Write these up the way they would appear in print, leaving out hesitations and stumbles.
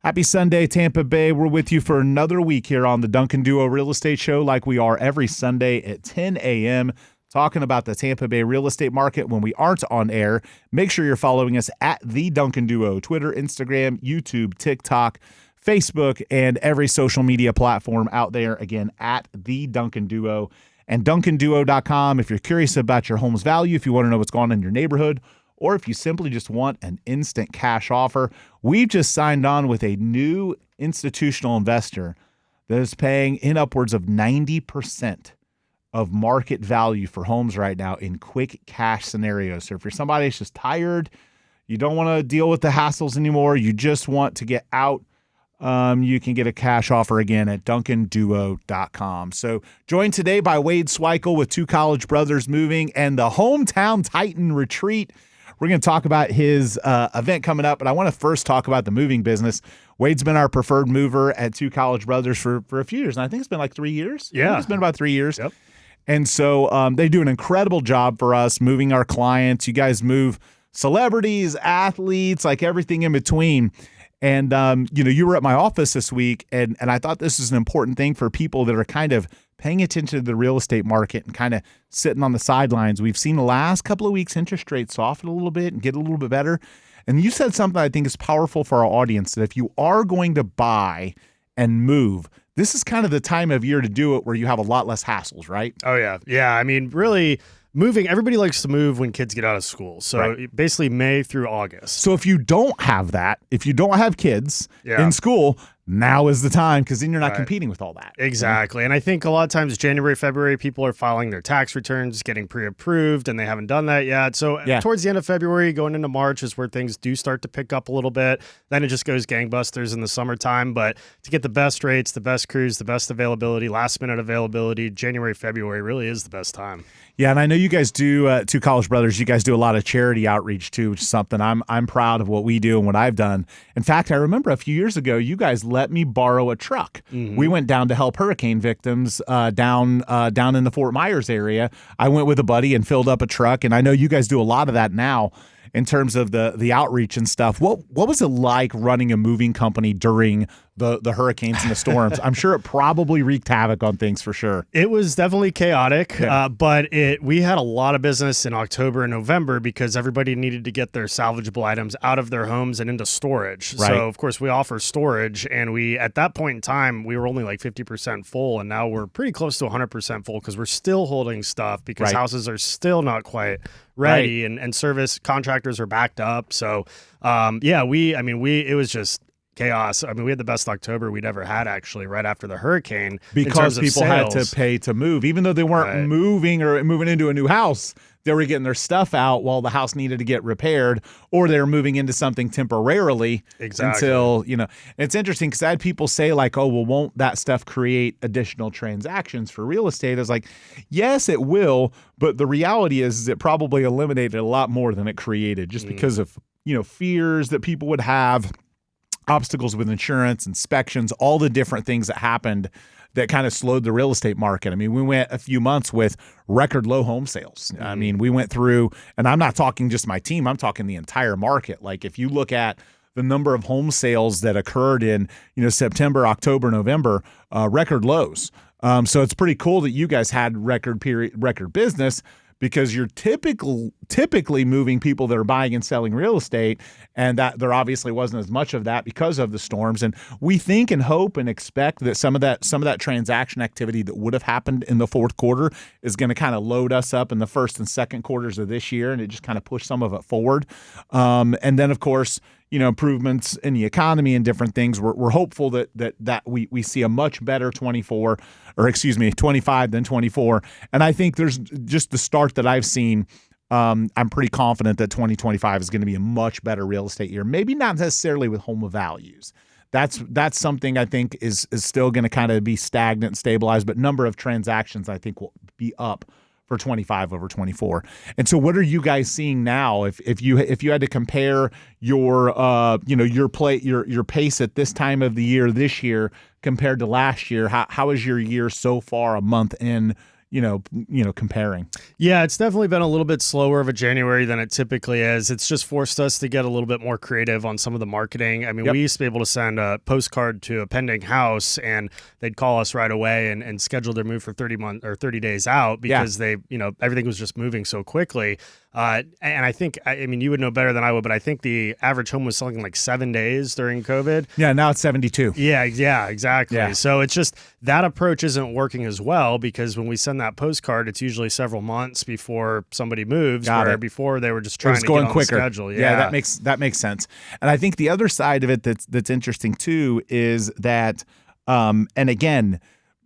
Happy Sunday, Tampa Bay. We're with you for another week here on the Duncan Duo Real Estate Show, like we are every Sunday at 10 a.m., talking about the Tampa Bay real estate market when we aren't on air. Make sure you're following us at The Duncan Duo, Twitter, Instagram, YouTube, TikTok, Facebook, and every social media platform out there. Again, at The Duncan Duo. And DuncanDuo.com if you're curious about your home's value, if you want to know what's going on in your neighborhood, or if you simply just want an instant cash offer. We've just signed on with a new institutional investor that is paying in upwards of 90% of market value for homes right now in quick cash scenarios. So if you're somebody that's just tired, you don't want to deal with the hassles anymore, you just want to get out, you can get a cash offer again at DuncanDuo.com. So joined today by Wade Swikel with Two College Brothers Moving and the Hometown Titan Retreat. We're going to talk about his event coming up, but I want to first talk about the moving business. Wade's been our preferred mover at Two College Brothers for a few years, and I think it's been like 3 years. Yeah. It's been about 3 years. Yep. And so they do an incredible job for us moving our clients. You guys move celebrities, athletes, like everything in between. And, you were at my office this week, and I thought this is an important thing for people that are kind of paying attention to the real estate market and kind of sitting on the sidelines. We've seen the last couple of weeks interest rates soften a little bit and get a little bit better. And you said something I think is powerful for our audience, that if you are going to buy and move, this is kind of the time of year to do it where you have a lot less hassles, right? Oh, yeah. Yeah. I mean, really, moving, everybody likes to move when kids get out of school. So Right. basically May through August. So if you don't have that, if you don't have kids in school, now is the time, because then you're not competing with all that. Exactly. And I think a lot of times January, February, people are filing their tax returns, getting pre-approved, and they haven't done that yet. So towards the end of February, going into March is where things do start to pick up a little bit. Then it just goes gangbusters in the summertime. But to get the best rates, the best crews, the best availability, last minute availability, January, February really is the best time. Yeah, and I know you guys do, Two College Brothers, you guys do a lot of charity outreach too, which is something I'm proud of what we do and what I've done. In fact, I remember a few years ago, you guys let me borrow a truck. Mm-hmm. We went down to help hurricane victims down in the Fort Myers area. I went with a buddy and filled up a truck, and I know you guys do a lot of that now in terms of the outreach and stuff. What was it like running a moving company during the hurricanes and the storms? I'm sure it probably wreaked havoc on things for sure. It was definitely chaotic, but we had a lot of business in October and November because everybody needed to get their salvageable items out of their homes and into storage. Right. So, of course, we offer storage, and at that point in time, we were only like 50% full, and now we're pretty close to 100% full because we're still holding stuff because houses are still not quite ready, and service contractors are backed up. So, it was just chaos. I mean, we had the best October we'd ever had, actually, right after the hurricane. Because people had to pay to move. Even though they weren't moving or moving into a new house, they were getting their stuff out while the house needed to get repaired, or they were moving into something temporarily until, It's interesting because I had people say like, oh, well, won't that stuff create additional transactions for real estate? I was like, yes, it will. But the reality is it probably eliminated a lot more than it created just because of, fears that people would have, obstacles with insurance, inspections, all the different things that happened that kind of slowed the real estate market. I mean, we went a few months with record low home sales. I mean, we went through, and I'm not talking just my team, I'm talking the entire market. Like if you look at the number of home sales that occurred in, September, October, November, record lows. So it's pretty cool that you guys had record business, because you're typically moving people that are buying and selling real estate, and that there obviously wasn't as much of that because of the storms. And we think and hope and expect that some of that transaction activity that would have happened in the fourth quarter is going to kind of load us up in the first and second quarters of this year, and it just kind of pushed some of it forward. And then, of course, improvements in the economy and different things. We're hopeful that we see a much better 25 than 24. And I think there's just the start that I've seen. I'm pretty confident that 2025 is going to be a much better real estate year. Maybe not necessarily with home values. That's something I think is still going to kind of be stagnant and stabilized, but number of transactions I think will be up for 25 over 24. And so what are you guys seeing now? If you had to compare your pace at this time of the year this year compared to last year, how is your year so far a month in, comparing. Yeah, it's definitely been a little bit slower of a January than it typically is. It's just forced us to get a little bit more creative on some of the marketing. I mean, we used to be able to send a postcard to a pending house and they'd call us right away and schedule their move for 30 days out because they, everything was just moving so quickly. And I think, I mean, you would know better than I would, but I think the average home was selling like 7 days during COVID. Yeah, now it's 72. Yeah, exactly. Yeah. So it's just that approach isn't working as well because when we send that postcard, it's usually several months before somebody moves. Before they were just trying to get on quicker. The schedule. Yeah, that makes sense. And I think the other side of it that's interesting too is that, and again,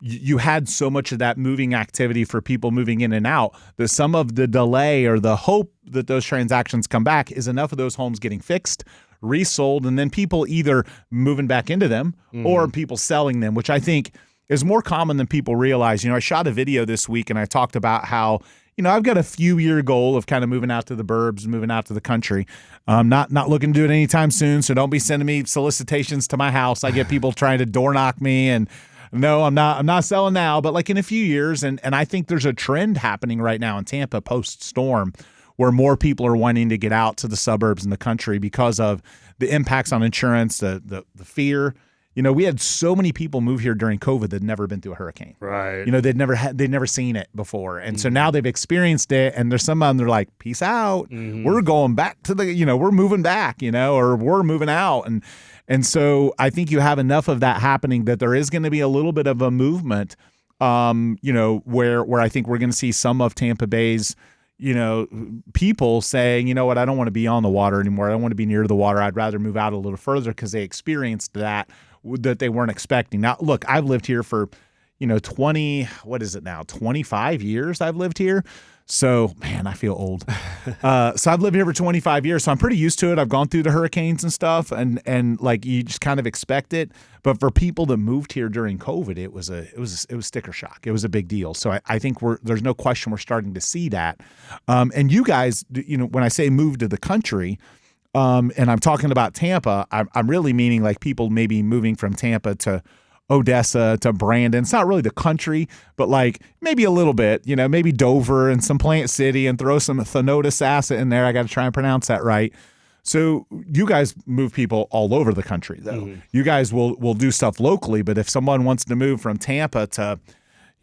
you had so much of that moving activity for people moving in and out that some of the delay or the hope that those transactions come back is enough of those homes getting fixed, resold, and then people either moving back into them or people selling them, which I think is more common than people realize. I shot a video this week and I talked about how, I've got a few-year goal of kind of moving out to the burbs, moving out to the country. Not looking to do it anytime soon, so don't be sending me solicitations to my house. I get people trying to door knock me and no, I'm not selling now, but like in a few years. And I think there's a trend happening right now in Tampa post-storm where more people are wanting to get out to the suburbs and the country because of the impacts on insurance, the fear. We had so many people move here during COVID that had never been through a hurricane. Right. They'd never seen it before. And so now they've experienced it and there's some of them, they're like, peace out. We're going back to we're moving back, or we're moving out. And so I think you have enough of that happening that there is going to be a little bit of a movement, where I think we're going to see some of Tampa Bay's, people saying, you know what, I don't want to be on the water anymore. I don't want to be near the water. I'd rather move out a little further because they experienced that they weren't expecting. Now, look, I've lived here for, 25 years I've lived here. So, man, I feel old. So I've lived here for 25 years, so I'm pretty used to it. I've gone through the hurricanes and stuff, and like you just kind of expect it. But for people that moved here during COVID, it was sticker shock. It was a big deal. So I think there's no question we're starting to see that. And you guys, when I say move to the country, and I'm talking about Tampa, I'm really meaning like people maybe moving from Tampa to Odessa to Brandon. It's not really the country, but like maybe a little bit, maybe Dover and some Plant City and throw some Thonotosassa in there. I got to try and pronounce that right. So you guys move people all over the country, though. You guys will do stuff locally, but if someone wants to move from Tampa to,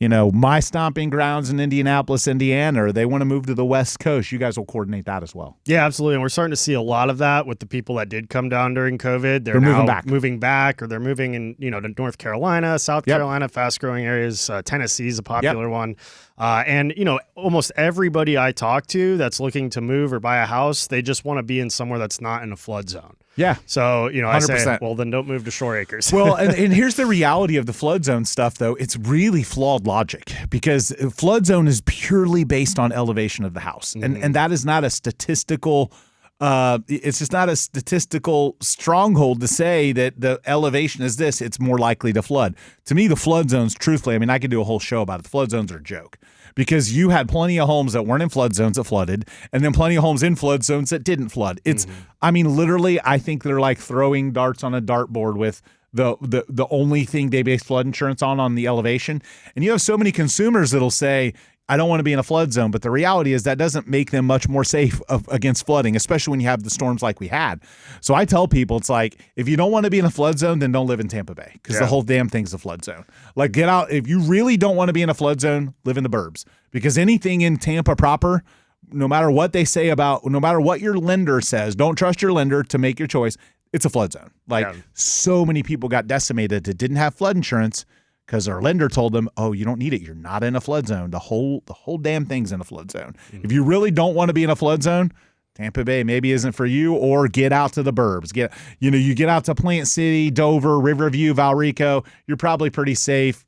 my stomping grounds in Indianapolis, Indiana, or they want to move to the West Coast, you guys will coordinate that as well. Yeah, absolutely. And we're starting to see a lot of that with the people that did come down during COVID. They're now moving back, or they're moving in, to North Carolina, South Carolina, fast-growing areas. Tennessee is a popular one. And, almost everybody I talk to that's looking to move or buy a house, they just want to be in somewhere that's not in a flood zone. Yeah. So, I say, well, then don't move to Shore Acres. Well, and here's the reality of the flood zone stuff, though. It's really flawed logic because flood zone is purely based on elevation of the house. And that is not a statistical it's just not a statistical stronghold to say that the elevation is this. It's more likely to flood. To me, the flood zones, truthfully, I mean, I could do a whole show about it. The flood zones are a joke because you had plenty of homes that weren't in flood zones that flooded, and then plenty of homes in flood zones that didn't flood. It's, I mean, literally, I think they're like throwing darts on a dartboard with the only thing they base flood insurance on the elevation. And you have so many consumers that'll say, I don't want to be in a flood zone, but the reality is that doesn't make them much more safe against flooding, especially when you have the storms like we had. So I tell people, it's like, if you don't want to be in a flood zone, then don't live in Tampa Bay because the whole damn thing's a flood zone. Like, get out. If you really don't want to be in a flood zone, live in the burbs, because anything in Tampa proper, no matter what they say about, no matter what your lender says, don't trust your lender to make your choice. It's a flood zone. Like, so many people got decimated that didn't have flood insurance because our lender told them, oh, you don't need it. You're not in a flood zone. The whole damn thing's in a flood zone. If you really don't want to be in a flood zone, Tampa Bay maybe isn't for you, or get out to the burbs. You get out to Plant City, Dover, Riverview, Valrico. You're probably pretty safe.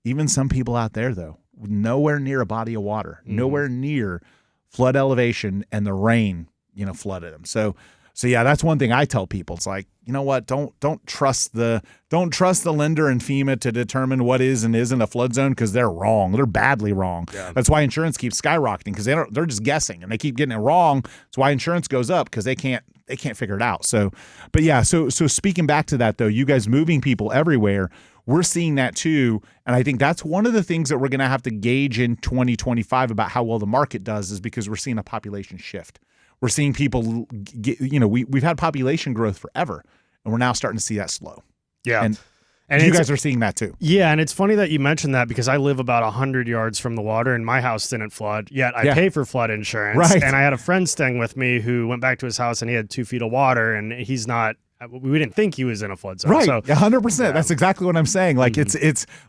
Even some people out there, though, nowhere near a body of water, nowhere near flood elevation, and the rain, flooded them. So yeah, that's one thing I tell people. It's like, you know what? Don't trust the lender and FEMA to determine what is and isn't a flood zone, because they're wrong. They're badly wrong. Yeah. That's why insurance keeps skyrocketing, because they're just guessing and they keep getting it wrong. That's why insurance goes up, because they can't figure it out. So, but yeah, so speaking back to that though, you guys moving people everywhere. we're seeing that too. And I think that's one of the things that we're going to have to gauge in 2025 about how well the market does, is because we're seeing a population shift. We're seeing people get, we've had population growth forever, and we're now starting to see that slow. Yeah. And you guys are seeing that too. Yeah, and it's funny that you mentioned that, because I live about 100 yards from the water, and my house didn't flood, yet I pay for flood insurance. Right. And I had a friend staying with me who went back to his house, and he had 2 feet of water, and he's not – we didn't think he was in a flood zone. Right, so, 100%. Yeah. That's exactly what I'm saying. Like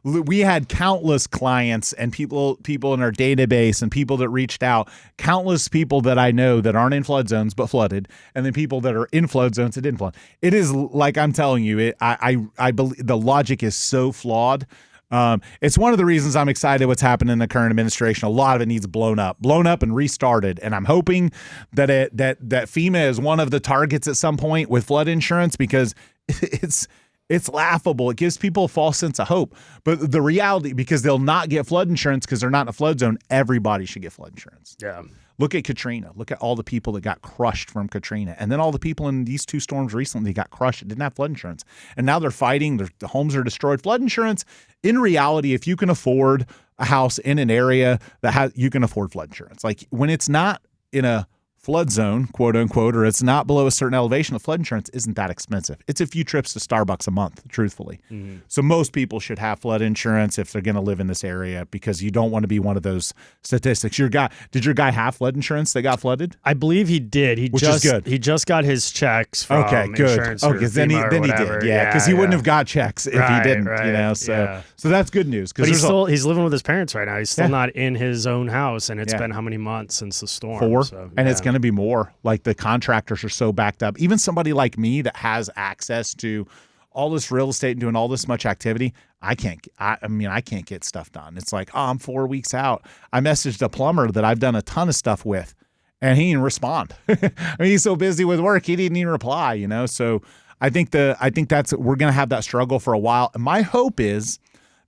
we had countless clients and people in our database and people that reached out, countless people that I know that aren't in flood zones but flooded, and then people that are in flood zones that didn't flood. It is like I'm telling you, I believe the logic is so flawed. It's one of the reasons I'm excited what's happening in the current administration. A lot of it needs blown up and restarted. And I'm hoping that that FEMA is one of the targets at some point with flood insurance, because it's laughable. It gives people a false sense of hope. But the reality, because they'll not get flood insurance because they're not in a flood zone, everybody should get flood insurance. Yeah. Look at Katrina. Look at all the people that got crushed from Katrina. And then all the people in these 2 storms recently got crushed and didn't have flood insurance. And now they're fighting. The homes are destroyed. Flood insurance, in reality, if you can afford a house in an area that you can afford flood insurance. Like when it's not in a flood zone, quote unquote, or it's not below a certain elevation, the flood insurance isn't that expensive. It's a few trips to Starbucks a month, truthfully. Mm-hmm. So most people should have flood insurance if they're going to live in this area, because you don't want to be one of those statistics. Did your guy have flood insurance that got flooded? I believe he did. Which is good. He just got his checks from insurance. Okay, then he did. Yeah, because he wouldn't have got checks if he didn't. Right, so that's good news. But he's living with his parents right now. He's still not in his own house, and it's been how many months since the storm? 4, so, and it's going to be more. Like the contractors are so backed up. Even somebody like me that has access to all this real estate and doing all this much activity, I can't get stuff done. It's like, I'm 4 weeks out. I messaged a plumber that I've done a ton of stuff with, and he didn't respond. He's so busy with work, he didn't even reply. So I think we're going to have that struggle for a while. And my hope is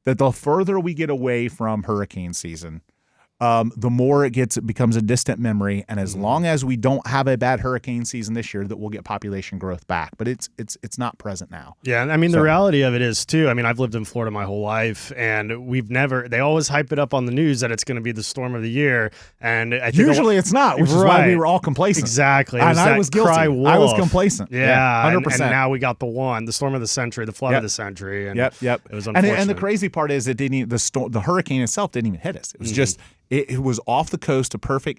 that the further we get away from hurricane season, the more it becomes a distant memory. And as long as we don't have a bad hurricane season this year, that we'll get population growth back. But it's not present now. Yeah, and the reality of it is too, I've lived in Florida my whole life, and they always hype it up on the news that it's going to be the storm of the year. And I think usually it's not, which is why we were all complacent. Exactly. And I was guilty. I was complacent. Yeah, 100%. And now we got the storm of the century, the flood of the century. And Yep. It was unfortunate. And the crazy part is the hurricane itself didn't even hit us. It was just it was off the coast,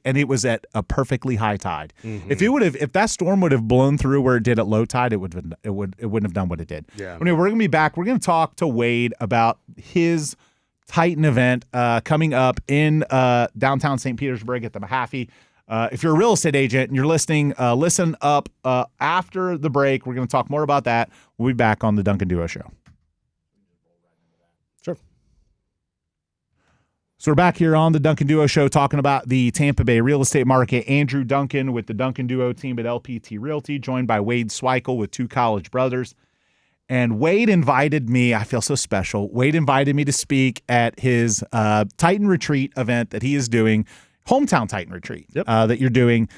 and it was at a perfectly high tide. Mm-hmm. If that storm would have blown through where it did at low tide, it wouldn't have done what it did. Yeah. Anyway, we're gonna be back. We're gonna talk to Wade about his Titan event coming up in downtown St. Petersburg at the Mahaffey. If you're a real estate agent and you're listening, listen up. After the break, we're gonna talk more about that. We'll be back on the Duncan Duo Show. Sure. So we're back here on the Duncan Duo Show talking about the Tampa Bay real estate market. Andrew Duncan with the Duncan Duo team at LPT Realty, joined by Wade Sweikel with 2 college brothers. And Wade invited me, I feel so special, Wade invited me to speak at his Titan Retreat event that he is doing, Hometown Titan Retreat, that you're doing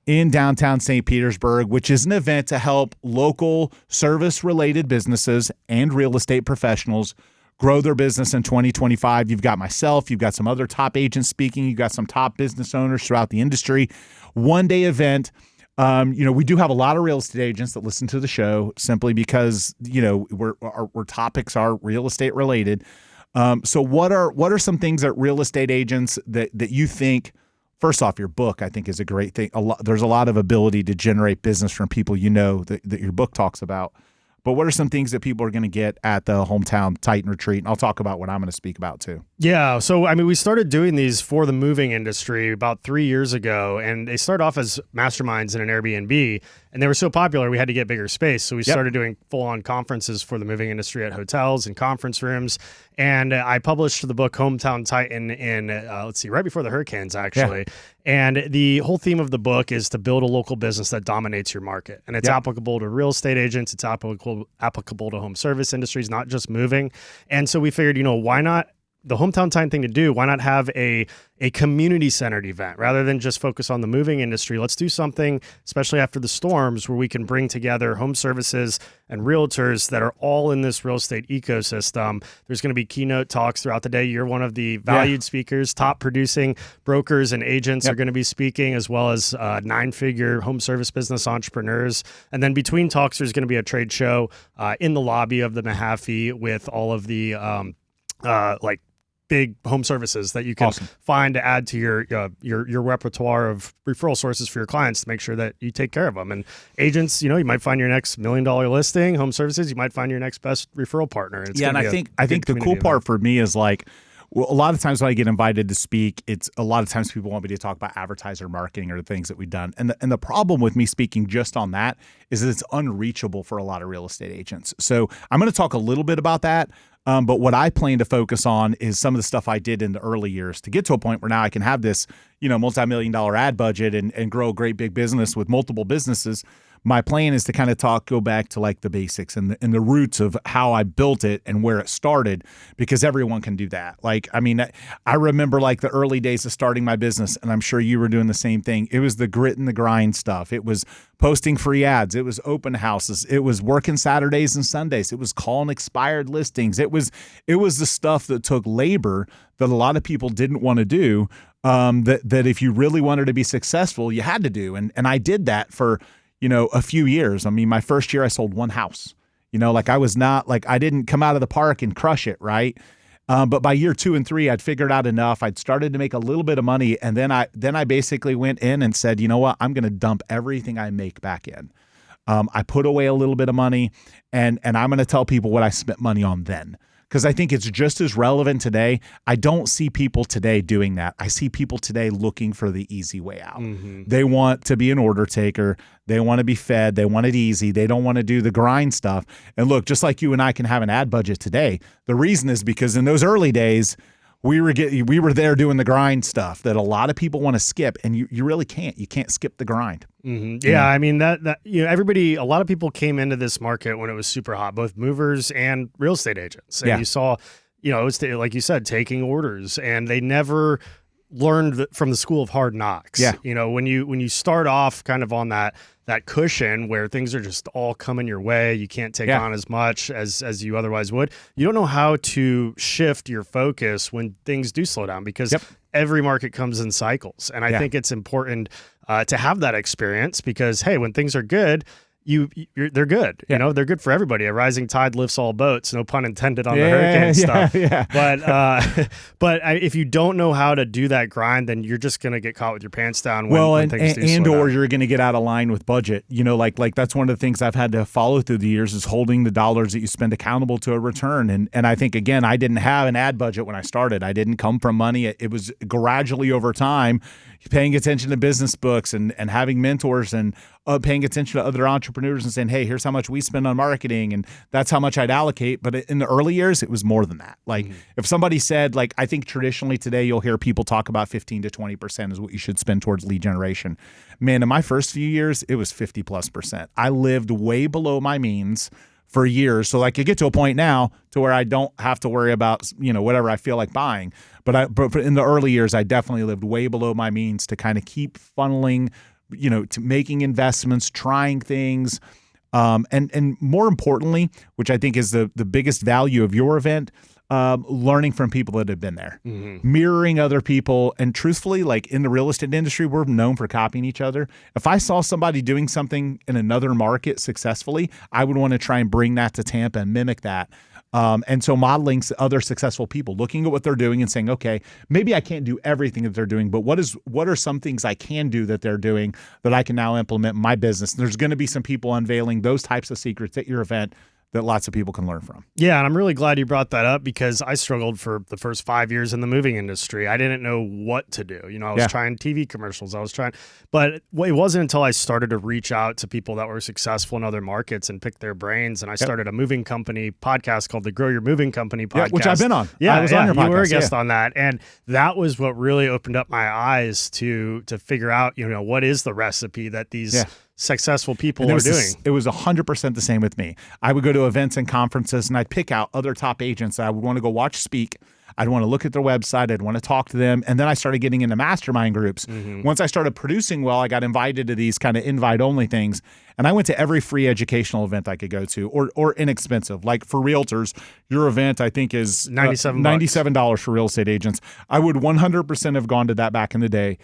in downtown St. Petersburg, which is an event to help local service-related businesses and real estate professionals grow their business in 2025. You've got myself, you've got some other top agents speaking, you've got some top business owners throughout the industry. One-day event. We do have a lot of real estate agents that listen to the show simply because, our topics are real estate related. So what are some things that real estate agents that you think, first off, your book, I think, is a great thing. There's a lot of ability to generate business from people that your book talks about. But what are some things that people are going to get at the Hometown Titan Retreat? And I'll talk about what I'm going to speak about too. Yeah. So, we started doing these for the moving industry about 3 years ago, and they started off as masterminds in an Airbnb, and they were so popular, we had to get bigger space. So we started doing full-on conferences for the moving industry at hotels and conference rooms. And I published the book Hometown Titan in, right before the hurricanes, actually. Yeah. And the whole theme of the book is to build a local business that dominates your market. And it's applicable to real estate agents. It's applicable to home service industries, not just moving. And so we figured, why not the hometown time thing to do. Why not have a community centered event rather than just focus on the moving industry? Let's do something, especially after the storms, where we can bring together home services and realtors that are all in this real estate ecosystem. There's going to be keynote talks throughout the day. You're one of the valued speakers. Top producing brokers and agents are going to be speaking, as well as 9-figure home service business entrepreneurs. And then between talks, there's going to be a trade show in the lobby of the Manatee with all of the like big home services that you can find to add to your repertoire of referral sources for your clients to make sure that you take care of them. And agents, you might find your next $1 million listing. Home services, you might find your next best referral partner. And I think the cool part for me is like, well, a lot of times when I get invited to speak, it's a lot of times people want me to talk about advertiser marketing or the things that we've done. And the problem with me speaking just on that is that it's unreachable for a lot of real estate agents. So I'm going to talk a little bit about that. But what I plan to focus on is some of the stuff I did in the early years to get to a point where now I can have this, multi-million-dollar ad budget and grow a great big business with multiple businesses. My plan is to kind of go back to like the basics and the roots of how I built it and where it started, because everyone can do that. Like, I mean, I remember like the early days of starting my business, and I'm sure you were doing the same thing. It was the grit and the grind stuff. It was posting free ads. It was open houses. It was working Saturdays and Sundays. It was calling expired listings. It was the stuff that took labor that a lot of people didn't want to do. That if you really wanted to be successful, you had to do. And I did that for a few years. I mean, my first year I sold one house, like I was not like, I didn't come out of the park and crush it. Right. But by year 2 and 3, I'd figured out enough. I'd started to make a little bit of money. And then I basically went in and said, you know what, I'm going to dump everything I make back in. I put away a little bit of money and I'm going to tell people what I spent money on then. Because I think it's just as relevant today. I don't see people today doing that. I see people today looking for the easy way out. Mm-hmm. They want to be an order taker. They want to be fed. They want it easy. They don't want to do the grind stuff. And look, just like you and I can have an ad budget today, the reason is because in those early days, we were there doing the grind stuff that a lot of people want to skip, and you really can't. You can't skip the grind. Mm-hmm. Yeah, I mean that a lot of people came into this market when it was super hot, both movers and real estate agents. And you saw, it was like you said, taking orders, and they never learned from the school of hard knocks. Yeah. When you start off kind of on that cushion where things are just all coming your way, you can't take on as much as you otherwise would. You don't know how to shift your focus when things do slow down, because every market comes in cycles. And I think it's important to have that experience, because, hey, when things are good, they're good. They're good for everybody. A rising tide lifts all boats. No pun intended on the hurricane stuff. Yeah. But if you don't know how to do that grind, then you're just going to get caught with your pants down when things do slow down. You're going to get out of line with budget. Like that's one of the things I've had to follow through the years, is holding the dollars that you spend accountable to a return. And I think, again, I didn't have an ad budget when I started. I didn't come from money. It was gradually over time, paying attention to business books and having mentors and paying attention to other entrepreneurs and saying, hey, here's how much we spend on marketing, and that's how much I'd allocate. But in the early years, it was more than that. Like if somebody said, like, I think traditionally today you'll hear people talk about 15 to 20% is what you should spend towards lead generation. Man, in my first few years, it was 50+%. I lived way below my means for years. So I could get to a point now to where I don't have to worry about, whatever I feel like buying. But in the early years, I definitely lived way below my means to kind of keep funneling, to making investments, trying things. And more importantly, which I think is the biggest value of your event, learning from people that have been there, mirroring other people. And truthfully, like in the real estate industry, we're known for copying each other. If I saw somebody doing something in another market successfully, I would want to try and bring that to Tampa and mimic that. And so modeling other successful people, looking at what they're doing and saying, okay, maybe I can't do everything that they're doing, but what are some things I can do that they're doing that I can now implement in my business? And there's going to be some people unveiling those types of secrets at your event that lots of people can learn from. Yeah, and I'm really glad you brought that up, because I struggled for the first 5 years in the moving industry. I didn't know what to do. I was trying TV commercials. But it wasn't until I started to reach out to people that were successful in other markets and pick their brains. And I started a moving company podcast called the Grow Your Moving Company podcast. Which I've been on. Yeah, I was on your podcast. You were a guest on that. And that was what really opened up my eyes to figure out, what is the recipe that these successful people are doing. It was 100% the same with me. I would go to events and conferences, and I'd pick out other top agents that I would want to go watch speak. I'd want to look at their website. I'd want to talk to them. And then I started getting into mastermind groups. Once I started producing well, I got invited to these kind of invite-only things. And I went to every free educational event I could go to, or inexpensive. Like for realtors, your event, I think, is $97 for real estate agents. I would 100% have gone to that back in the day,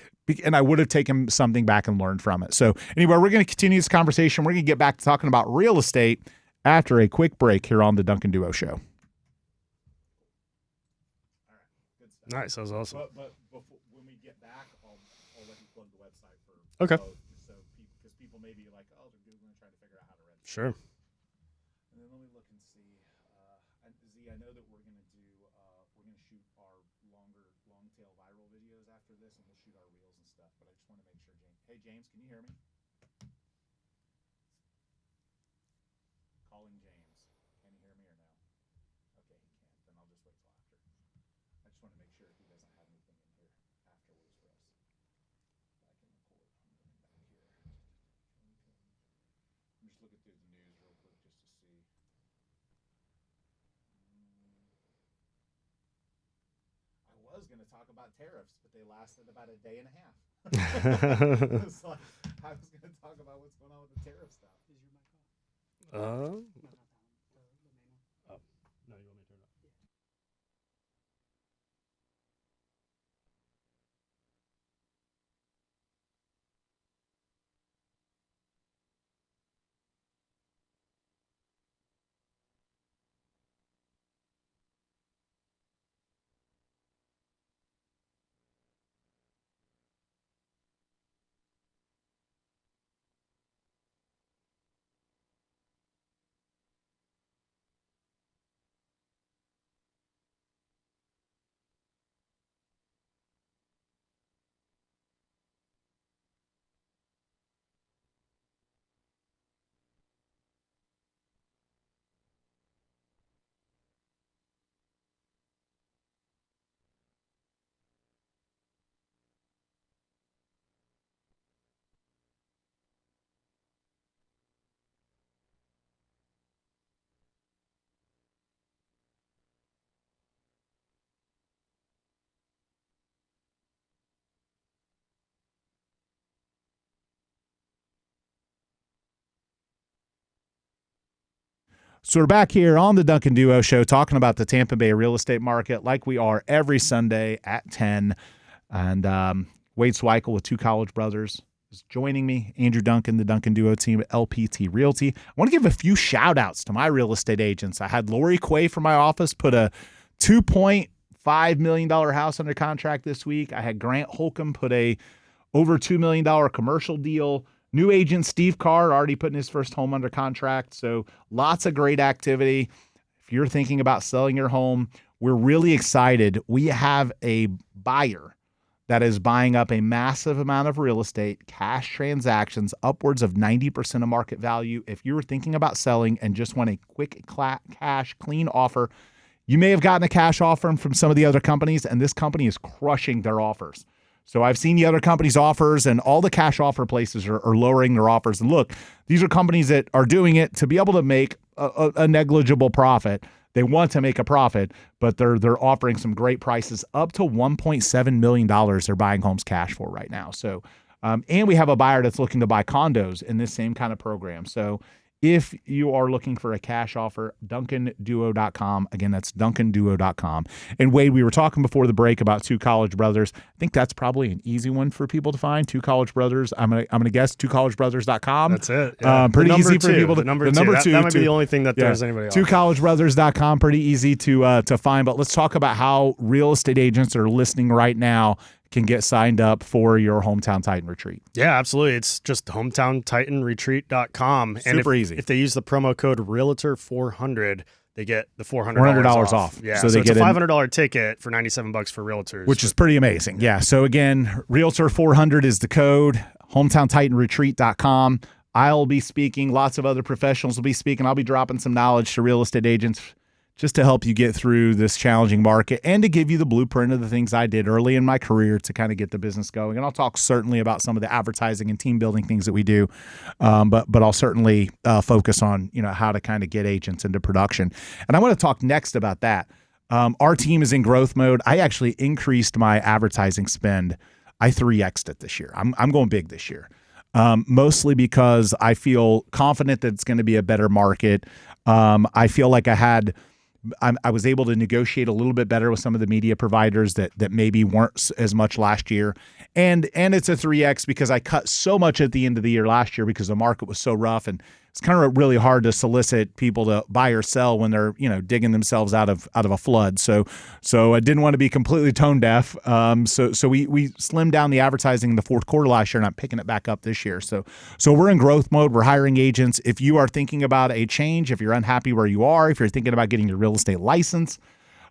and I would have taken something back and learned from it. So anyway, we're going to continue this conversation. We're going to get back to talking about real estate after a quick break here on the Duncan Duo Show. Nice. That was awesome. But before, when we get back, I'll let you plug the website for okay. Both, so because people may be like, oh, they're Googling trying to figure out how to register. Sure. And then let me look and see. Z, I know that we're going to shoot our long tail viral videos after this, and we'll shoot our reels and stuff. But I just want to make sure, James. Hey, James, can you hear me? Calling James. Can you hear me or no? Okay, he can't. Then I'll just wait till after. I just want to make sure he doesn't have anything in here afterwards for us. I can record. I'm going back here. I'm just looking through the news real quick just to see. I was going to talk about tariffs, but they lasted about a day and a half. So I was going to talk about what's going on with the tariff stuff. Is your mic on? Oh, no, you want me to turn it off? So we're back here on the Duncan Duo Show talking about the Tampa Bay real estate market like we are every Sunday at 10. And Wade Swikel with Two College Brothers is joining me. Andrew Duncan, the Duncan Duo team at LPT Realty. I want to give a few shout outs to my real estate agents. I had Lori Quay from my office put a $2.5 million house under contract this week. I had Grant Holcomb put a over $2 million commercial deal. New agent Steve Carr already putting his first home under contract. So lots of great activity. If you're thinking about selling your home, we're really excited. We have a buyer that is buying up a massive amount of real estate, cash transactions, upwards of 90% of market value. If you're thinking about selling and just want a quick cash, clean offer, you may have gotten a cash offer from some of the other companies, and this company is crushing their offers. So I've seen the other companies' offers, and all the cash offer places are lowering their offers. And look, these are companies that are doing it to be able to make a negligible profit. They want to make a profit, but they're offering some great prices, up to $1.7 million they're buying homes cash for right now. So, and we have a buyer that's looking to buy condos in this same kind of program. So if you are looking for a cash offer, DuncanDuo.com. Again, that's DuncanDuo.com. And Wade, we were talking before the break about Two College Brothers. I think that's probably an easy one for people to find. Two College Brothers. I'm gonna guess TwoCollegeBrothers.com. That's it. Yeah. Pretty easy for people to. The number two. That might be the only thing that throws anybody off. TwoCollegeBrothers.com. Pretty easy to find. But let's talk about how real estate agents that are listening right now can get signed up for your Hometown Titan Retreat. Yeah, absolutely. It's just hometowntitanretreat.com. Super easy. If they use the promo code Realtor400, they get the $400 off. Yeah, so it's a $500 ticket for $97 for realtors. Which is pretty amazing. Yeah, so again, Realtor400 is the code, hometowntitanretreat.com. I'll be speaking. Lots of other professionals will be speaking. I'll be dropping some knowledge to real estate agents just to help you get through this challenging market and to give you the blueprint of the things I did early in my career to kind of get the business going. And I'll talk certainly about some of the advertising and team building things that we do, but I'll certainly focus on how to kind of get agents into production. And I want to talk next about that. Our team is in growth mode. I actually increased my advertising spend. I 3x'd it this year. I'm going big this year. Mostly because I feel confident that it's going to be a better market. I feel like I was able to negotiate a little bit better with some of the media providers that maybe weren't as much last year. And it's a 3x because I cut so much at the end of the year last year because the market was so rough, and it's kind of really hard to solicit people to buy or sell when they're, digging themselves out of a flood. So I didn't want to be completely tone deaf. So we slimmed down the advertising in the fourth quarter last year, and I'm picking it back up this year. So we're in growth mode. We're hiring agents. If you are thinking about a change, if you're unhappy where you are, if you're thinking about getting your real estate license,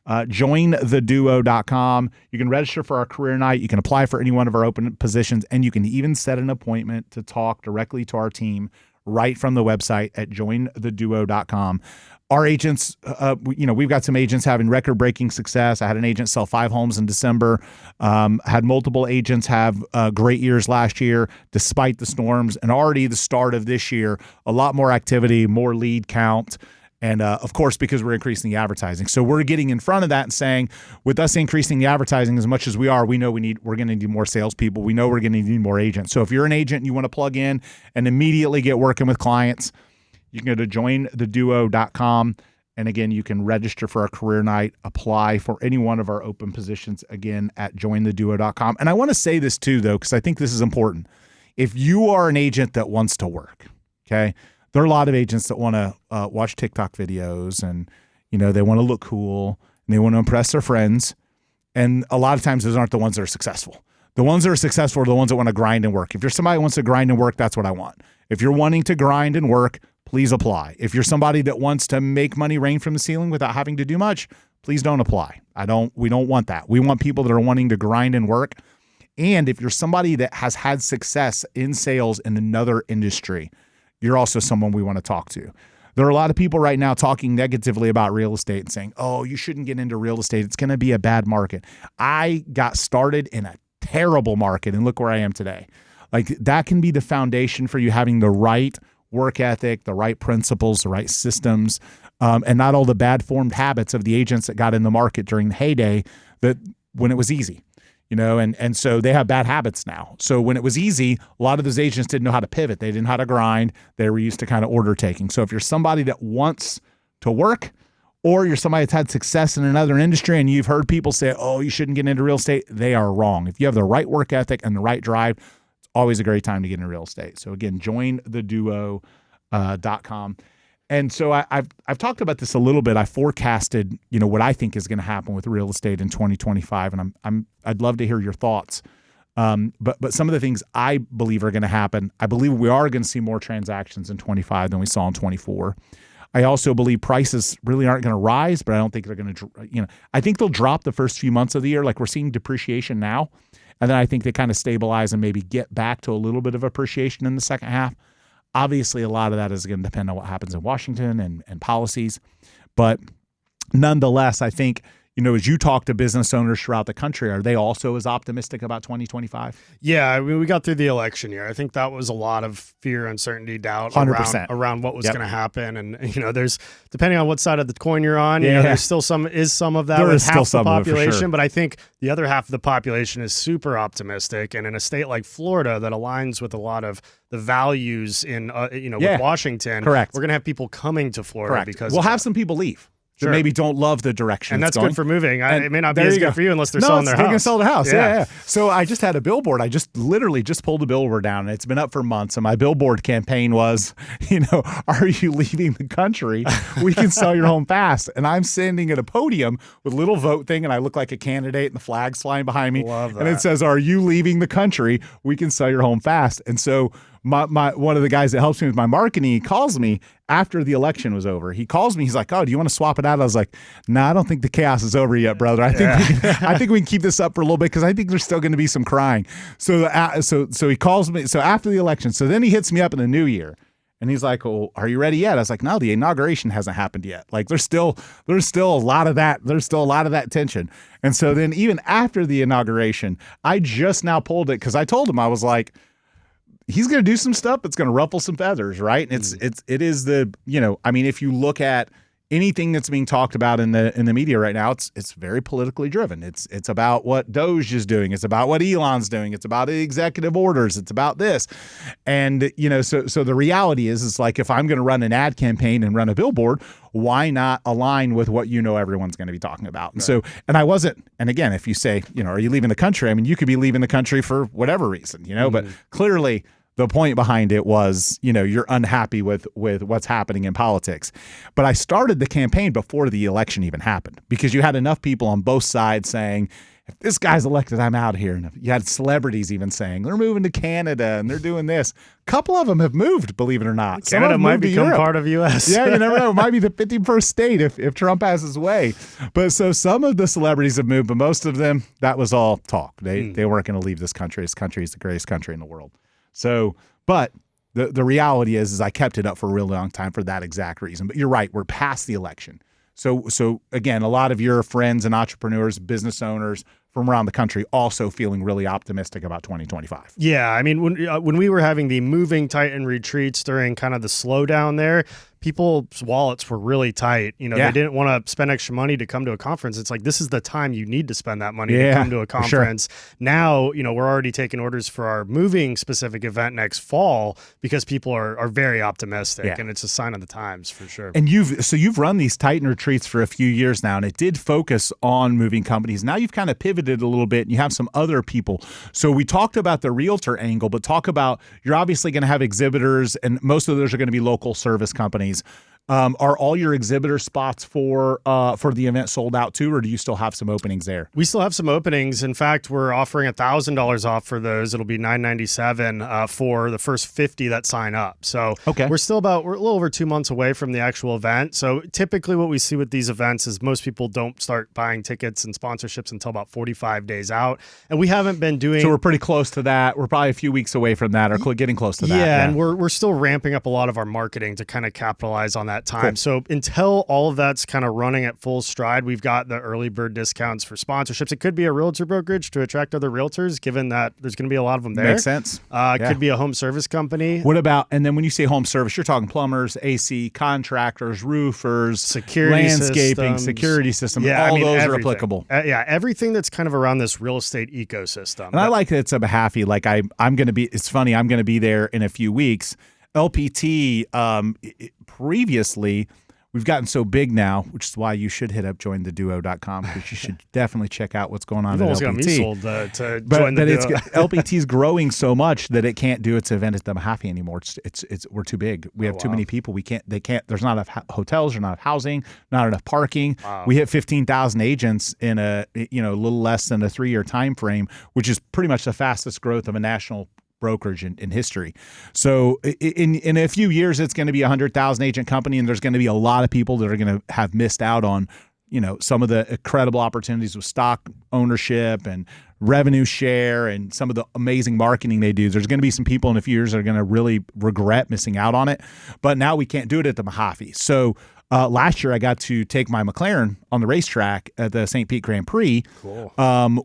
jointheduo.com. You can register for our career night. You can apply for any one of our open positions, and you can even set an appointment to talk directly to our team right from the website at jointheduo.com. Our agents, we've got some agents having record-breaking success. I had an agent sell 5 homes in December. Had multiple agents have great years last year despite the storms, and already the start of this year, a lot more activity, more lead count. And of course, because we're increasing the advertising. So we're getting in front of that and saying, with us increasing the advertising as much as we are, we know we're going to need more salespeople. We know we're going to need more agents. So if you're an agent and you want to plug in and immediately get working with clients, you can go to jointheduo.com. And again, you can register for our career night, apply for any one of our open positions, again, at jointheduo.com. And I want to say this too, though, because I think this is important. If you are an agent that wants to work, okay, there are a lot of agents that want to watch TikTok videos, and they want to look cool and they want to impress their friends. And a lot of times those aren't the ones that are successful. The ones that are successful are the ones that want to grind and work. If you're somebody who wants to grind and work, that's what I want. If you're wanting to grind and work, please apply. If you're somebody that wants to make money rain from the ceiling without having to do much, please don't apply. We don't want that. We want people that are wanting to grind and work. And if you're somebody that has had success in sales in another industry, you're also someone we want to talk to. There are a lot of people right now talking negatively about real estate and saying, oh, you shouldn't get into real estate. It's going to be a bad market. I got started in a terrible market, and look where I am today. Like, that can be the foundation for you having the right work ethic, the right principles, the right systems, and not all the bad formed habits of the agents that got in the market during the heyday that when it was easy. And so they have bad habits now. So when it was easy, a lot of those agents didn't know how to pivot. They didn't know how to grind. They were used to kind of order taking. So if you're somebody that wants to work, or you're somebody that's had success in another industry and you've heard people say, oh, you shouldn't get into real estate, they are wrong. If you have the right work ethic and the right drive, it's always a great time to get into real estate. So again, jointheduo.com. And so I've talked about this a little bit. I forecasted, what I think is going to happen with real estate in 2025, and I'd love to hear your thoughts. But some of the things I believe are going to happen, I believe we are going to see more transactions in 25 than we saw in 24. I also believe prices really aren't going to rise, but I don't think they're going to, I think they'll drop the first few months of the year. Like, we're seeing depreciation now, and then I think they kind of stabilize and maybe get back to a little bit of appreciation in the second half. Obviously, a lot of that is going to depend on what happens in Washington and policies. But nonetheless, I think, as you talk to business owners throughout the country, are they also as optimistic about 2025? Yeah, I mean, we got through the election year. I think that was a lot of fear, uncertainty, doubt 100%. around what was going to happen. And, there's, depending on what side of the coin you're on, there's still some of that there with half the population. Sure. But I think the other half of the population is super optimistic. And in a state like Florida that aligns with a lot of the values in, with Washington, correct, we're going to have people coming to Florida. Correct. Because we'll have some people leave. Sure. Maybe don't love the direction. And that's going. good for moving. It may not be as good for you unless they're selling their house. They're going to sell their house. Yeah. So I just had a billboard. I just literally pulled a billboard down, and it's been up for months. And my billboard campaign was, are you leaving the country? We can sell your home fast. And I'm standing at a podium with a little vote thing, and I look like a candidate, and the flag's flying behind me. Love that. And it says, are you leaving the country? We can sell your home fast. And so my one of the guys that helps me with my marketing, he calls me after the election was over. He calls me. He's like, "Oh, do you want to swap it out?" I was like, "No, I don't think the chaos is over yet, brother. I think we can keep this up for a little bit because I think there's still going to be some crying." So he calls me. So after the election, so then he hits me up in the new year, and he's like, "Well, are you ready yet?" I was like, "No, the inauguration hasn't happened yet. Like, there's still a lot of that. There's still a lot of that tension." And so then even after the inauguration, I just now pulled it because I told him, I was like, he's going to do some stuff that's going to ruffle some feathers, right? And it is the, I mean, if you look at anything that's being talked about in the media right now, it's very politically driven. It's about what Doge is doing. It's about what Elon's doing. It's about executive orders. It's about this. And, so the reality is like, if I'm going to run an ad campaign and run a billboard, why not align with what everyone's going to be talking about? And right. and again, if you say, are you leaving the country? I mean, you could be leaving the country for whatever reason, but clearly the point behind it was, you're unhappy with what's happening in politics. But I started the campaign before the election even happened, because you had enough people on both sides saying, if this guy's elected, I'm out here. And you had celebrities even saying they're moving to Canada and they're doing this. A couple of them have moved, believe it or not. Canada might become part of U.S. Yeah, you never know. It might be the 51st state if Trump has his way. But so some of the celebrities have moved, but most of them, that was all talk. They weren't going to leave this country. This country is the greatest country in the world. So, but the reality is I kept it up for a really long time for that exact reason. But you're right. We're past the election. So again, a lot of your friends and entrepreneurs, business owners from around the country also feeling really optimistic about 2025. Yeah, I mean, when we were having the moving Titan retreats during kind of the slowdown there, people's wallets were really tight. They didn't want to spend extra money to come to a conference. It's like, this is the time you need to spend that money to come to a conference. Sure. Now, we're already taking orders for our moving specific event next fall because people are very optimistic, and it's a sign of the times for sure. And you've run these Titan retreats for a few years now, and it did focus on moving companies. Now you've kind of pivoted a little bit and you have some other people. So we talked about the realtor angle, but talk about, you're obviously going to have exhibitors, and most of those are going to be local service companies. Are all your exhibitor spots for the event sold out too, or do you still have some openings there? We still have some openings. In fact, we're offering $1,000 off for those. It'll be $997 for the first 50 that sign up. So we're a little over 2 months away from the actual event. So typically what we see with these events is most people don't start buying tickets and sponsorships until about 45 days out. And we haven't been doing... So we're pretty close to that. We're probably a few weeks away from that, or getting close to that. Yeah, and we're still ramping up a lot of our marketing to kind of capitalize on that time. Cool. So until all of that's kind of running at full stride, we've got the early bird discounts for sponsorships. It could be a realtor brokerage to attract other realtors, given that there's going to be a lot of them there. Makes sense. It could be a home service company. What about, and then when you say home service, you're talking plumbers, AC, contractors, roofers, security landscaping, systems. Security systems. All those everything. are applicable. Everything that's kind of around this real estate ecosystem. And I like that it's a Mahaffey. Like I'm going to be, it's funny, I'm going to be there in a few weeks. LPT, previously, we've gotten so big now, which is why you should hit up jointheduo.com, because you should definitely check out what's going on at LPT. Got me sold to join the duo. LPT's growing so much that it can't do its event at the Mahaffey anymore. We're too big. We have too many people. They can't, there's not enough hotels, there's not enough housing, not enough parking. Wow. We hit 15,000 agents in a little less than a 3-year time frame, which is pretty much the fastest growth of a national brokerage in history. So in a few years, it's going to be a 100,000 agent company, and there's going to be a lot of people that are going to have missed out on, some of the incredible opportunities with stock ownership and revenue share and some of the amazing marketing they do. There's going to be some people in a few years that are going to really regret missing out on it. But now we can't do it at the Mahaffey. So last year, I got to take my McLaren on the racetrack at the St. Pete Grand Prix,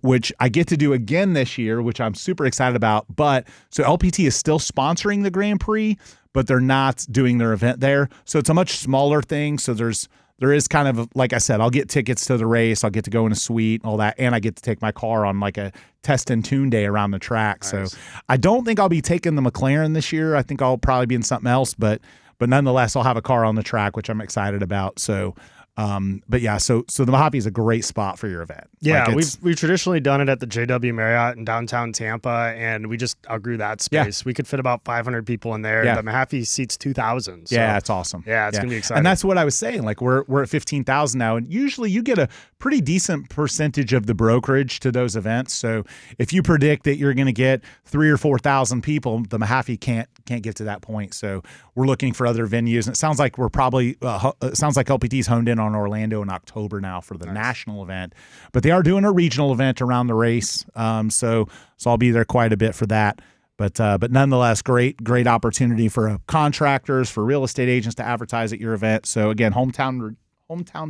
which I get to do again this year, which I'm super excited about. But so LPT is still sponsoring the Grand Prix, but they're not doing their event there. So it's a much smaller thing. So there is kind of, like I said, I'll get tickets to the race. I'll get to go in a suite, all that. And I get to take my car on like a test and tune day around the track. Nice. So I don't think I'll be taking the McLaren this year. I think I'll probably be in something else, but nonetheless, I'll have a car on the track, which I'm excited about. So, but yeah, so the Mojave is a great spot for your event. Yeah, we've traditionally done it at the JW Marriott in downtown Tampa, and we just outgrew that space. We could fit about 500 people in there. The Mojave seats 2,000. So, yeah, it's awesome. Yeah, it's gonna be exciting. And that's what I was saying. Like we're at 15,000 now, and usually you get a pretty decent percentage of the brokerage to those events. So if you predict that you're going to get 3,000 or 4,000 people, the Mojave can't get to that point. So we're looking for other venues, and it sounds like we're probably it sounds like LPT's honed in on Orlando in October now for the national event, but they are doing a regional event around the race. So I'll be there quite a bit for that. But nonetheless, great opportunity for contractors, for real estate agents to advertise at your event. So again, hometown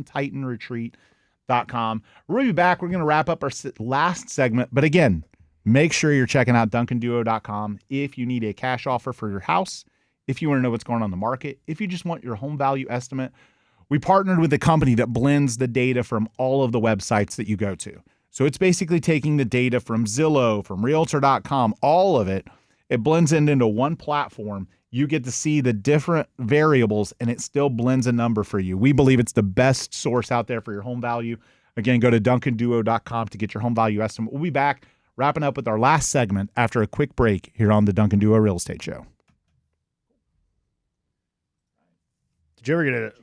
Titan Retreat.com. We'll be back. We're going to wrap up our last segment, but again, make sure you're checking out DuncanDuo.com if you need a cash offer for your house, if you want to know what's going on in the market, if you just want your home value estimate. we partnered with a company that blends the data from all of the websites that you go to. So it's basically taking the data from Zillow, from Realtor.com, all of it. It blends it into one platform. You get to see the different variables, and it still blends a number for you. We believe it's the best source out there for your home value. Again, go to duncanduo.com to get your home value estimate. We'll be back wrapping up with our last segment after a quick break here on the Duncan Duo Real Estate Show. Did you ever get it?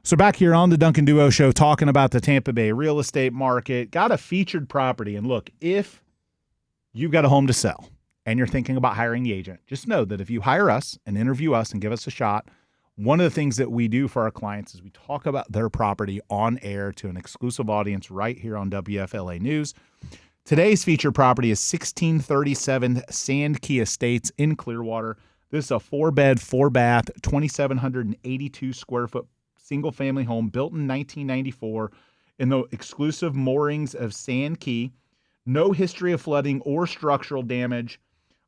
So back here on the Duncan Duo Show, talking about the Tampa Bay real estate market, got a featured property. And look, if you've got a home to sell and you're thinking about hiring the agent, just know that if you hire us and interview us and give us a shot, one of the things that we do for our clients is we talk about their property on air to an exclusive audience right here on WFLA News. Today's featured property is 1637 Sand Key Estates in Clearwater. This is a 4-bed, 4-bath, 2,782 square foot single-family home built in 1994 in the exclusive moorings of Sand Key. No history of flooding or structural damage.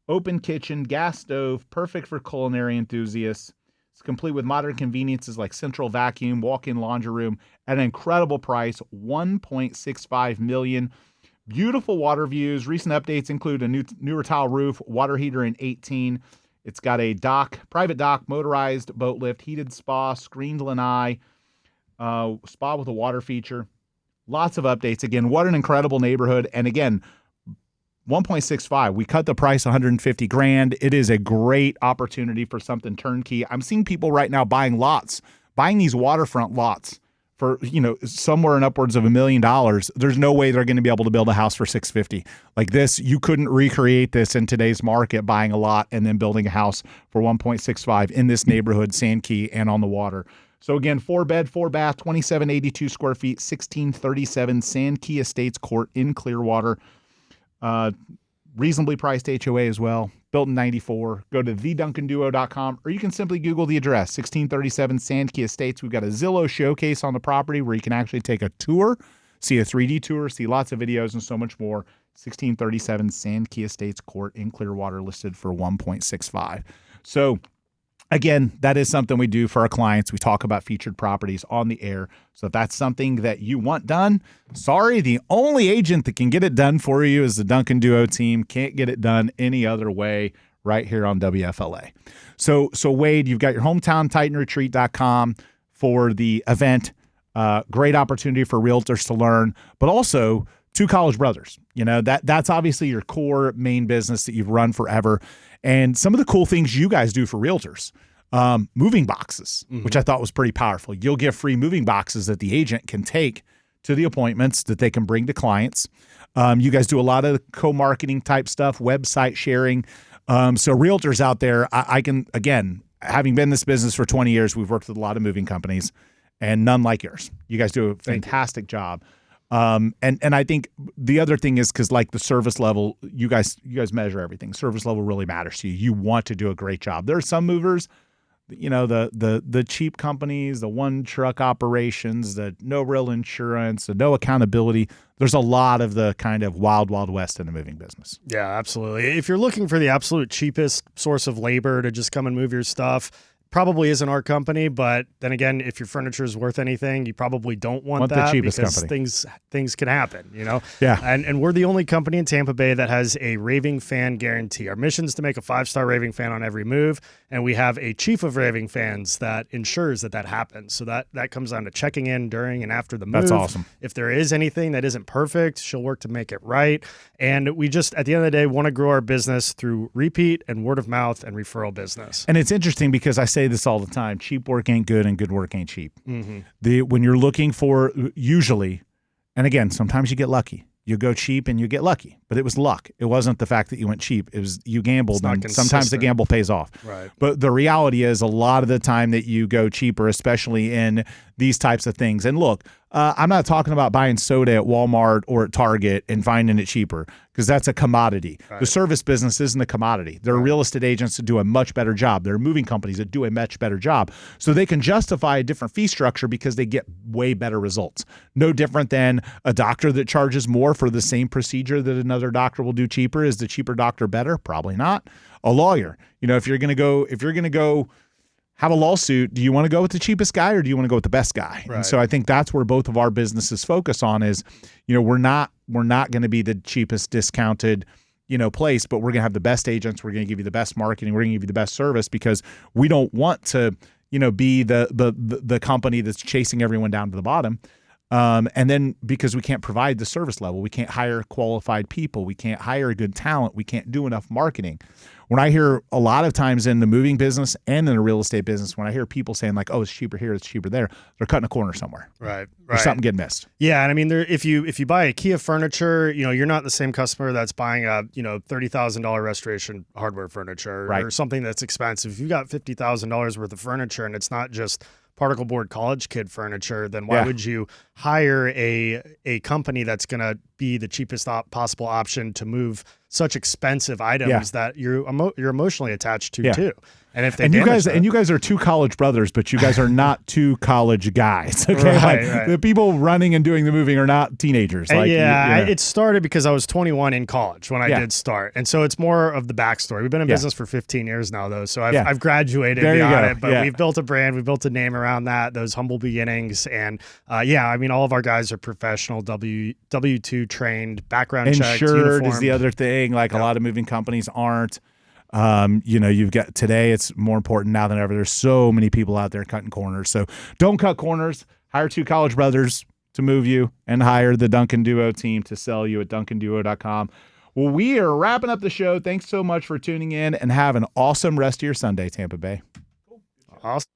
Open kitchen, gas stove, perfect for culinary enthusiasts. It's complete with modern conveniences like central vacuum, walk-in laundry room at an incredible price, $1.65 million. Beautiful water views. Recent updates include a newer tile roof, water heater in 18. It's got a dock, private dock, motorized boat lift, heated spa, screened lanai, spa with a water feature. Lots of updates. Again, what an incredible neighborhood. And again, 1.65. We cut the price $150,000. It is a great opportunity for something turnkey. I'm seeing people right now buying these waterfront lots for, somewhere in upwards of $1 million. There's no way they're going to be able to build a house for $650,000. Like this, you couldn't recreate this in today's market, buying a lot and then building a house for 1.65 in this neighborhood, Sand Key, and on the water. So again, 4-bed, 4-bath, 2,782 square feet, 1637 Sand Key Estates Court in Clearwater. Reasonably priced HOA as well. Built in 94. Go to theduncanduo.com, or you can simply Google the address, 1637 Sand Key Estates. We've got a Zillow showcase on the property where you can actually take a tour, see a 3D tour, see lots of videos and so much more. 1637 Sand Key Estates Court in Clearwater, listed for 1.65. So again, that is something we do for our clients. We talk about featured properties on the air. So if that's something that you want done, sorry, the only agent that can get it done for you is the Duncan Duo team. Can't get it done any other way right here on WFLA. So Wade, you've got your hometown TitanRetreat.com for the event. Great opportunity for realtors to learn, but also two college brothers. That's obviously your core main business that you've run forever. And some of the cool things you guys do for realtors, moving boxes, which I thought was pretty powerful. You'll give free moving boxes that the agent can take to the appointments that they can bring to clients. You guys do a lot of co-marketing type stuff, website sharing. So realtors out there, I can, again, having been in this business for 20 years, we've worked with a lot of moving companies and none like yours. You guys do a fantastic job. And I think the other thing is, because like the service level, you guys measure everything. Service level really matters to you. You want to do a great job. There are some movers, the cheap companies, the one truck operations, the no real insurance, the no accountability. There's a lot of the kind of wild west in the moving business. Yeah, absolutely. If you're looking for the absolute cheapest source of labor to just come and move your stuff, probably isn't our company, but then again, if your furniture is worth anything, you probably don't want that, the cheapest because company. things can happen, Yeah. And we're the only company in Tampa Bay that has a raving fan guarantee. Our mission is to make a 5-star raving fan on every move, and we have a chief of raving fans that ensures that happens. So that comes down to checking in during and after the move. That's awesome. If there is anything that isn't perfect, she'll work to make it right. And we just, at the end of the day, want to grow our business through repeat and word of mouth and referral business. And it's interesting because I say this all the time: cheap work ain't good and good work ain't cheap. When you're looking for, usually, and again, sometimes you get lucky. You go cheap and you get lucky, but it was luck. It wasn't the fact that you went cheap. It was you gambled, and sometimes the gamble pays off. Right. But the reality is, a lot of the time that you go cheaper, especially in these types of things. And look, I'm not talking about buying soda at Walmart or at Target and finding it cheaper, because that's a commodity. Right. The service business isn't a commodity. There are real estate agents that do a much better job. There are moving companies that do a much better job. So they can justify a different fee structure because they get way better results. No different than a doctor that charges more for the same procedure that another doctor will do cheaper. Is the cheaper doctor better? Probably not. A lawyer, if you're going to go have a lawsuit, do you want to go with the cheapest guy or do you want to go with the best guy? Right. And so I think that's where both of our businesses focus on is, we're not going to be the cheapest discounted, place, but we're going to have the best agents. We're going to give you the best marketing. We're going to give you the best service, because we don't want to, be the company that's chasing everyone down to the bottom. And then because we can't provide the service level, we can't hire qualified people, we can't hire good talent, we can't do enough marketing. When I hear a lot of times in the moving business and in the real estate business, when I hear people saying like, "Oh, it's cheaper here, it's cheaper there," they're cutting a corner somewhere. Right. There's something getting missed. Yeah, and I mean, if you buy IKEA furniture, you're not the same customer that's buying a $30,000 restoration hardware furniture or something that's expensive. If you got $50,000 worth of furniture and it's not just particle board college kid furniture, then why would you hire a company that's going to be the cheapest possible option to move such expensive items that you're emotionally attached to too? And if they you guys are two college brothers, but you guys are not two college guys. Okay, right. The people running and doing the moving are not teenagers. It started because I was 21 in college when I did start, and so it's more of the backstory. We've been in business for 15 years now, though, so I've graduated beyond it. But we've built a brand, we've built a name around that, those humble beginnings, and I mean, all of our guys are professional, W-2 trained, background checked, insured is the other thing. Like a lot of moving companies aren't. You've got today, it's more important now than ever. There's so many people out there cutting corners. So don't cut corners. Hire two college brothers to move you and hire the Duncan Duo team to sell you at duncanduo.com. Well, we are wrapping up the show. Thanks so much for tuning in and have an awesome rest of your Sunday, Tampa Bay. Awesome.